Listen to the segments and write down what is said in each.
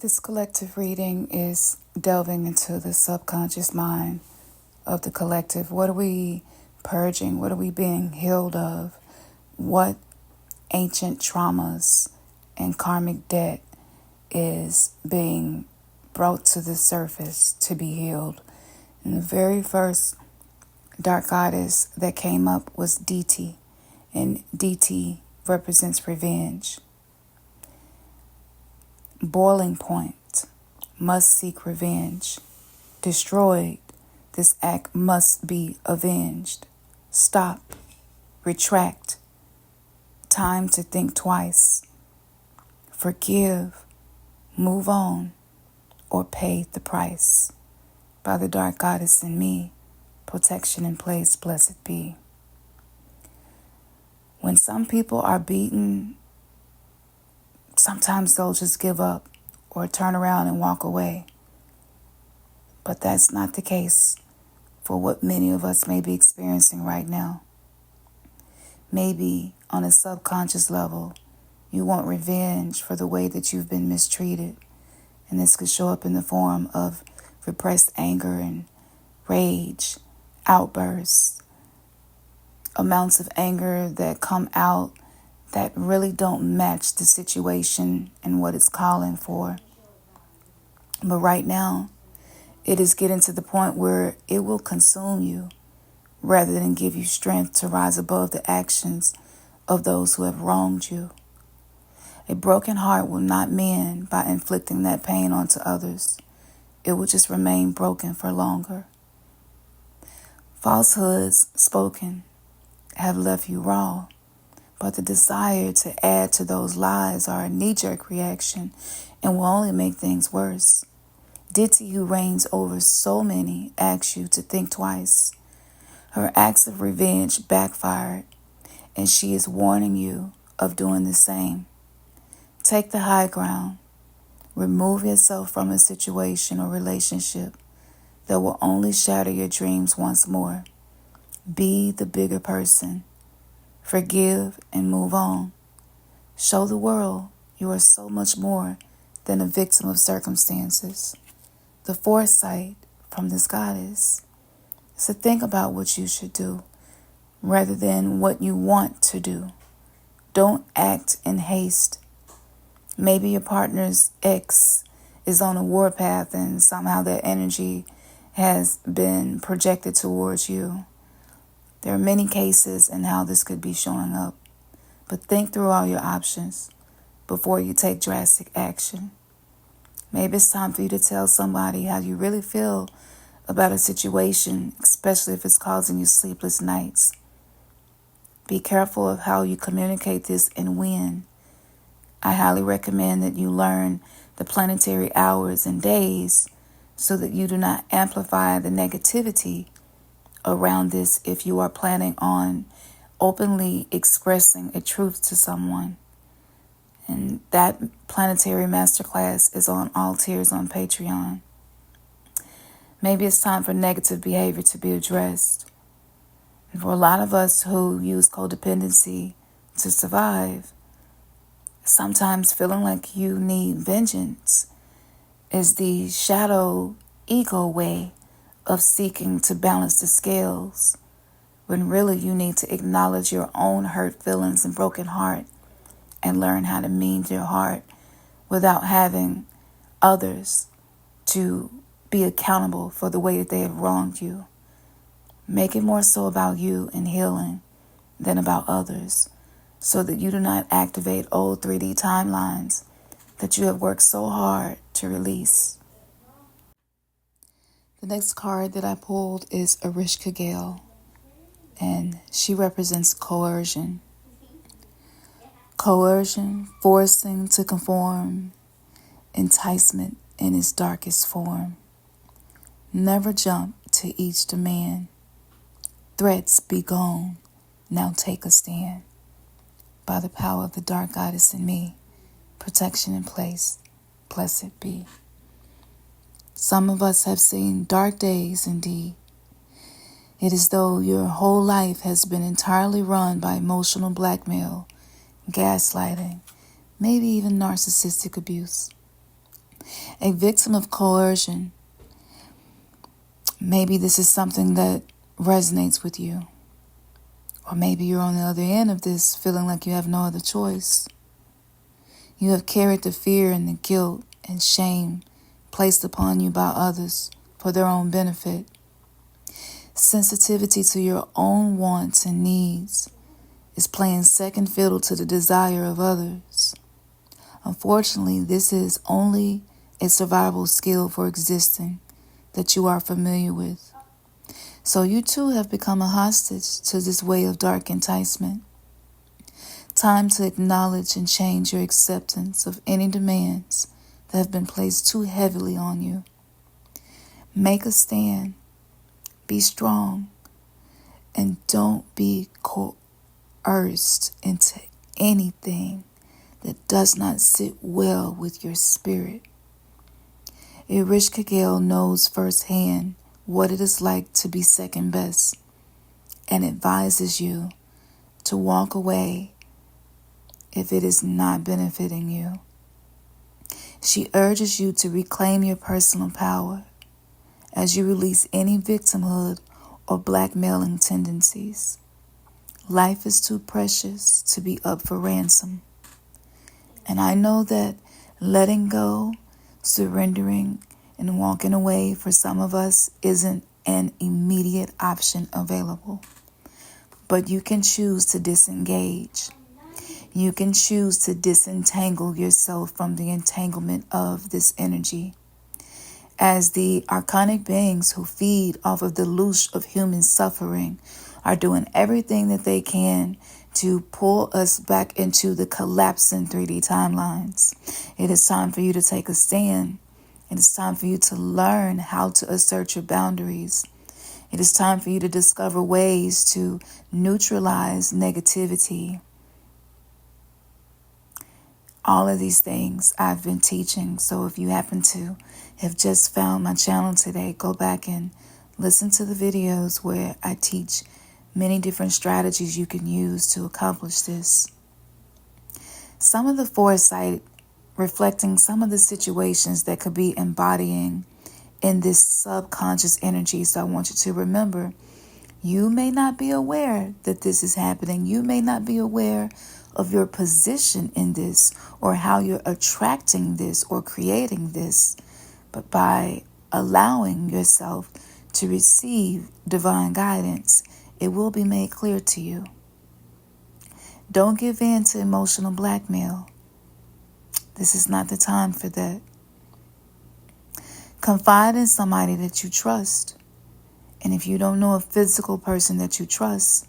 This collective reading is delving into the subconscious mind of the collective. What are we purging? What are we being healed of? What ancient traumas and karmic debt is being brought to the surface to be healed? And the very first dark goddess that came up was Diti, and Diti represents revenge. Boiling point, must seek revenge. Destroyed, this act must be avenged. Stop, retract, time to think twice. Forgive, move on, or pay the price. By the dark goddess in me, protection in place, blessed be. When some people are beaten, sometimes they'll just give up or turn around and walk away. But that's not the case for what many of us may be experiencing right now. Maybe on a subconscious level, you want revenge for the way that you've been mistreated. And this could show up in the form of repressed anger and rage, outbursts, amounts of anger that come out that really don't match the situation and what it's calling for. But right now, it is getting to the point where it will consume you rather than give you strength to rise above the actions of those who have wronged you. A broken heart will not mend by inflicting that pain onto others. It will just remain broken for longer. Falsehoods spoken have left you raw. But the desire to add to those lies are a knee-jerk reaction and will only make things worse. Diti, who reigns over so many, asks you to think twice. Her acts of revenge backfired, and she is warning you of doing the same. Take the high ground. Remove yourself from a situation or relationship that will only shatter your dreams once more. Be the bigger person. Forgive and move on. Show the world you are so much more than a victim of circumstances. The foresight from this goddess is to think about what you should do rather than what you want to do. Don't act in haste. Maybe your partner's ex is on a warpath and somehow their energy has been projected towards you. There are many cases in how this could be showing up, but think through all your options before you take drastic action. Maybe it's time for you to tell somebody how you really feel about a situation, especially if it's causing you sleepless nights. Be careful of how you communicate this and when. I highly recommend that you learn the planetary hours and days so that you do not amplify the negativity around this if you are planning on openly expressing a truth to someone. And that planetary masterclass is on all tiers on Patreon. Maybe it's time for negative behavior to be addressed. And for a lot of us who use codependency to survive, sometimes feeling like you need vengeance is the shadow ego way of seeking to balance the scales, when really you need to acknowledge your own hurt feelings and broken heart and learn how to mend your heart without having others to be accountable for the way that they have wronged you. Make it more so about you and healing than about others, so that you do not activate old 3D timelines that you have worked so hard to release. The next card that I pulled is Arishka Gale, and she represents coercion. Coercion, forcing to conform, enticement in its darkest form. Never jump to each demand. Threats be gone, now take a stand. By the power of the dark goddess in me, protection in place, blessed be. Some of us have seen dark days indeed. It is though your whole life has been entirely run by emotional blackmail, gaslighting, maybe even narcissistic abuse. A victim of coercion. Maybe this is something that resonates with you. Or maybe you're on the other end of this, feeling like you have no other choice. You have carried the fear and the guilt and shame placed upon you by others for their own benefit. Sensitivity to your own wants and needs is playing second fiddle to the desire of others. Unfortunately, this is only a survival skill for existing that you are familiar with. So you too have become a hostage to this way of dark enticement. Time to acknowledge and change your acceptance of any demands that have been placed too heavily on you. Make a stand. Be strong. And don't be coerced into anything that does not sit well with your spirit. Irish Kagel knows firsthand what it is like to be second best and advises you to walk away if it is not benefiting you. She urges you to reclaim your personal power as you release any victimhood or blackmailing tendencies. Life is too precious to be up for ransom. And I know that letting go, surrendering, and walking away for some of us isn't an immediate option available. But you can choose to disengage. You can choose to disentangle yourself from the entanglement of this energy. As the archonic beings who feed off of the loosh of human suffering are doing everything that they can to pull us back into the collapsing 3D timelines. It is time for you to take a stand. It is time for you to learn how to assert your boundaries. It is time for you to discover ways to neutralize negativity. All of these things I've been teaching. So if you happen to have just found my channel today, go back and listen to the videos where I teach many different strategies you can use to accomplish this. Some of the foresight reflecting some of the situations that could be embodying in this subconscious energy. So I want you to remember, you may not be aware that this is happening. You may not be aware of your position in this or how you're attracting this or creating this. But by allowing yourself to receive divine guidance, it will be made clear to you. Don't give in to emotional blackmail. This is not the time for that. Confide in somebody that you trust. And if you don't know a physical person that you trust,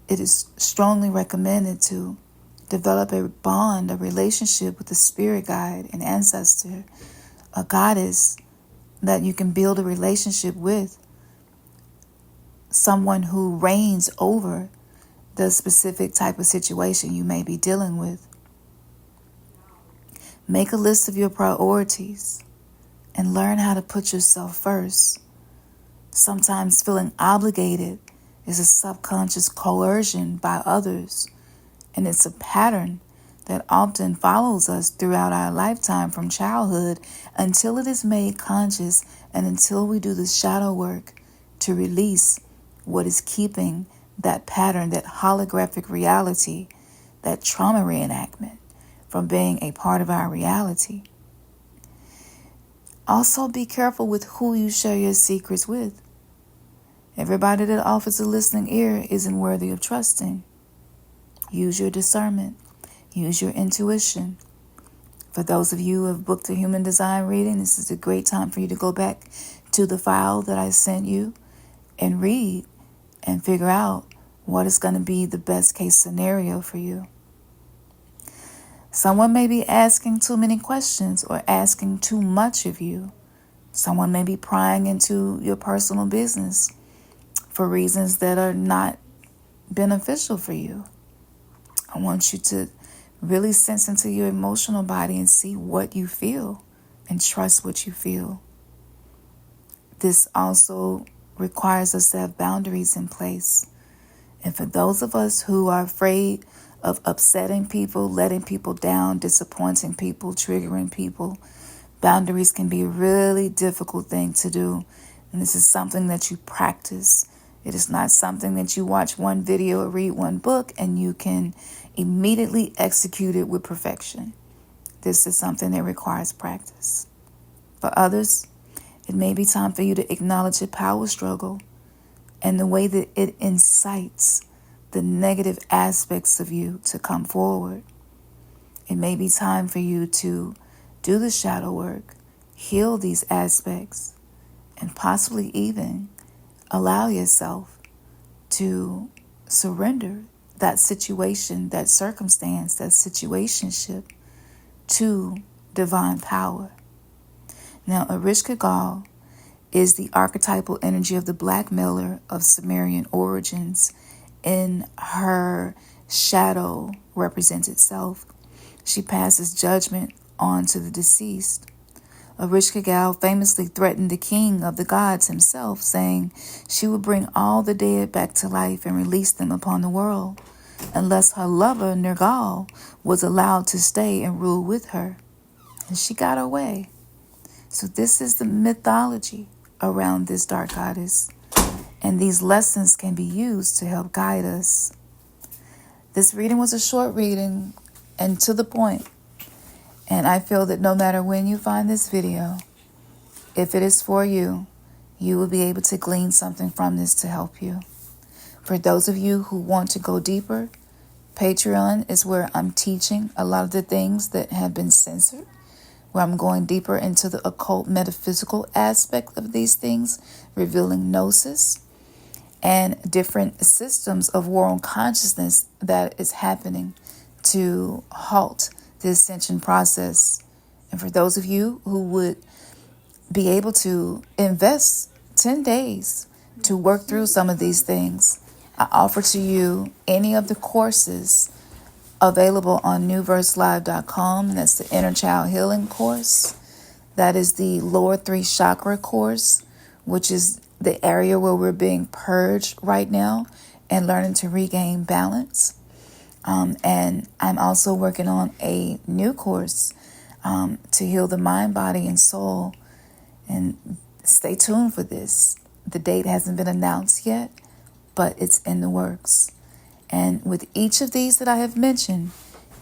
it is strongly recommended to develop a bond, a relationship with a spirit guide, an ancestor, a goddess that you can build a relationship with. Someone who reigns over the specific type of situation you may be dealing with. Make a list of your priorities and learn how to put yourself first. Sometimes feeling obligated is a subconscious coercion by others, and it's a pattern that often follows us throughout our lifetime from childhood until it is made conscious and until we do the shadow work to release what is keeping that pattern, that holographic reality, that trauma reenactment from being a part of our reality. Also, be careful with who you share your secrets with. Everybody that offers a listening ear isn't worthy of trusting. Use your discernment. Use your intuition. For those of you who have booked a human design reading, this is a great time for you to go back to the file that I sent you and read and figure out what is going to be the best case scenario for you. Someone may be asking too many questions or asking too much of you. Someone may be prying into your personal business for reasons that are not beneficial for you. I want you to really sense into your emotional body and see what you feel and trust what you feel. This also requires us to have boundaries in place. And for those of us who are afraid of upsetting people, letting people down, disappointing people, triggering people, Boundaries can be a really difficult thing to do, and this is something that you practice. It is not something that you watch one video or read one book and you can immediately execute it with perfection. This is something that requires practice. For others, it may be time for you to acknowledge a power struggle and the way that it incites the negative aspects of you to come forward. It may be time for you to do the shadow work, heal these aspects, and possibly even allow yourself to surrender that situation, that circumstance, that situationship to divine power. Now, Erishka Gal is the archetypal energy of the blackmailer of Sumerian origins. In her shadow represented self, she passes judgment on to the deceased. Erishka Gal famously threatened the king of the gods himself, saying she would bring all the dead back to life and release them upon the world, unless her lover, Nergal, was allowed to stay and rule with her. And she got her way. So this is the mythology around this dark goddess, and these lessons can be used to help guide us. This reading was a short reading and to the point, and I feel that no matter when you find this video, if it is for you, you will be able to glean something from this to help you. For those of you who want to go deeper, Patreon is where I'm teaching a lot of the things that have been censored, where I'm going deeper into the occult metaphysical aspect of these things, revealing gnosis and different systems of world consciousness that is happening to halt the ascension process. And for those of you who would be able to invest 10 days to work through some of these things, I offer to you any of the courses available on newverselive.com. That's the Inner Child Healing course. That is the Lower 3 Chakra course, which is the area where we're being purged right now and learning to regain balance. And I'm also working on a new course to heal the mind, body, and soul. And stay tuned for this. The date hasn't been announced yet, but it's in the works. And with each of these that I have mentioned,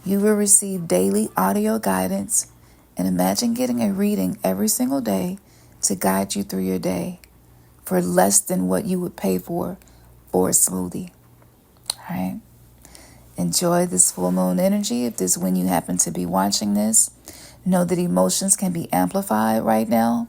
you will receive daily audio guidance. And imagine getting a reading every single day to guide you through your day for less than what you would pay for a smoothie. All right. Enjoy this full moon energy. If this is when you happen to be watching this, know that emotions can be amplified right now.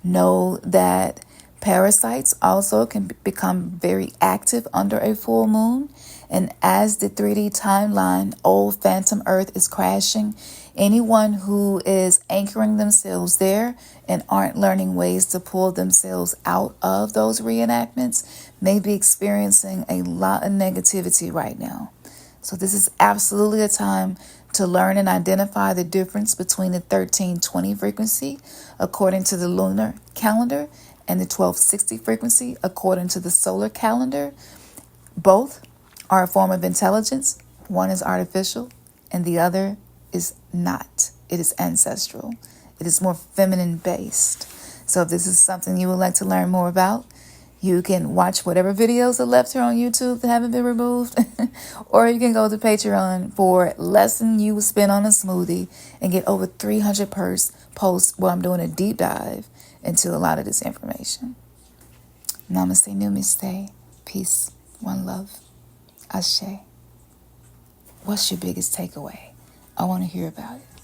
Know that parasites also can become very active under a full moon. And as the 3D timeline, old phantom Earth is crashing, anyone who is anchoring themselves there and aren't learning ways to pull themselves out of those reenactments may be experiencing a lot of negativity right now. So this is absolutely a time to learn and identify the difference between the 1320 frequency according to the lunar calendar and the 1260 frequency according to the solar calendar. Both are a form of intelligence. One is artificial and the other is not. It is ancestral. It is more feminine based. So if this is something you would like to learn more about, you can watch whatever videos are left here on YouTube that haven't been removed, or you can go to Patreon for less than you would spend on a smoothie and get over 300 posts where I'm doing a deep dive into a lot of this information. Namaste, Namaste. Peace, one love. Ashe. What's your biggest takeaway? I want to hear about it.